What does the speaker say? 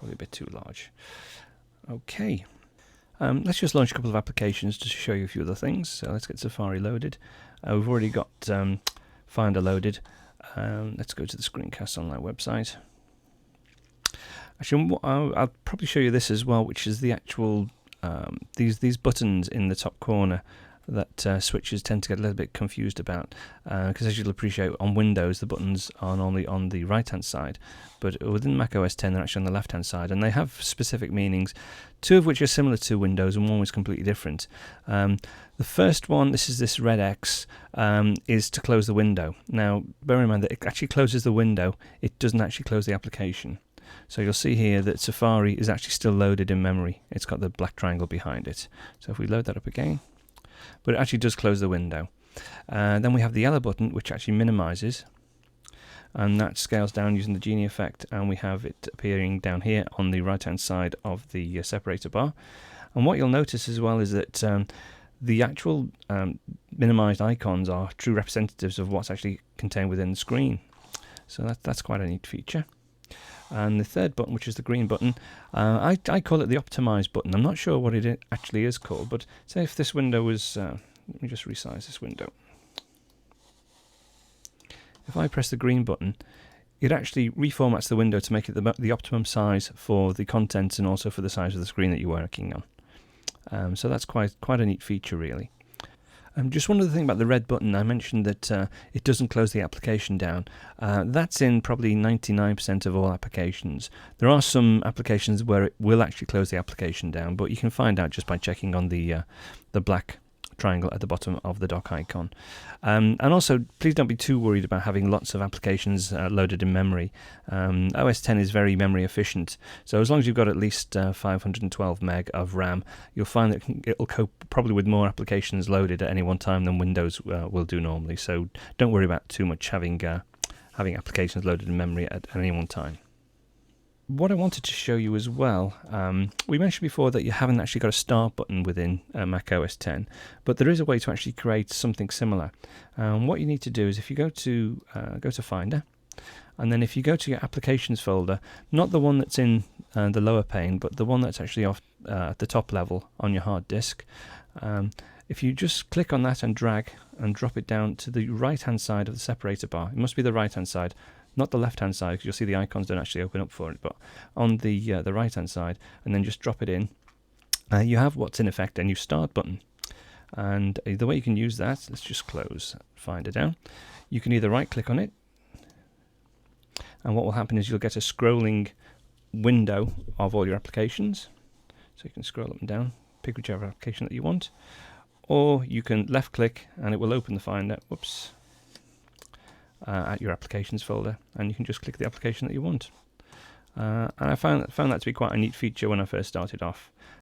probably a bit too large. Okay, let's just launch a couple of applications just to show you a few other things. So let's get Safari loaded. We've already got Finder loaded. Let's go to the Screencast online website. Actually, I'll probably show you this as well, which is the actual these buttons in the top corner that switches tend to get a little bit confused about, because as you'll appreciate, on Windows the buttons are normally on the right hand side, but within Mac OS X they're actually on the left hand side, and they have specific meanings, two of which are similar to Windows and one was completely different. The first one, this is this red X, is to close the window. Now bear in mind that it actually closes the window, it doesn't actually close the application. So you'll see here that Safari is actually still loaded in memory. It's got the black triangle behind it. So if we load that up again, but it actually does close the window. Then we have the yellow button, which actually minimizes, and that scales down using the Genie effect, and we have it appearing down here on the right hand side of the separator bar. And what you'll notice as well is that the actual minimized icons are true representatives of what's actually contained within the screen. So that's quite a neat feature. And the third button, which is the green button, I call it the optimize button. I'm not sure what it actually is called, but say if this window was, let me just resize this window. If I press the green button, it actually reformats the window to make it the optimum size for the content and also for the size of the screen that you're working on. So that's quite a neat feature, really. Just one other thing about the red button, I mentioned that it doesn't close the application down. That's in probably 99% of all applications. There are some applications where it will actually close the application down, but you can find out just by checking on the black triangle at the bottom of the dock icon. And also, please don't be too worried about having lots of applications loaded in memory. OS X is very memory efficient, so as long as you've got at least 512 meg of RAM, you'll find that it'll cope probably with more applications loaded at any one time than Windows will do normally. So don't worry about too much having applications loaded in memory at any one time. What I wanted to show you as well, we mentioned before that you haven't actually got a start button within Mac OS X, but there is a way to actually create something similar. What you need to do is if you go to Finder, and then if you go to your Applications folder, not the one that's in the lower pane, but the one that's actually off at the top level on your hard disk, if you just click on that and drag and drop it down to the right hand side of the separator bar, it must be the right hand side, not the left hand side, because you'll see the icons don't actually open up for it, but on the right hand side, and then just drop it in, you have what's in effect a new start button. And the way you can use that, let's just close Finder down. You can either right click on it, and what will happen is you'll get a scrolling window of all your applications, so you can scroll up and down, pick whichever application that you want, or you can left click and it will open the Finder, at your Applications folder, and you can just click the application that you want. And I found that to be quite a neat feature when I first started off.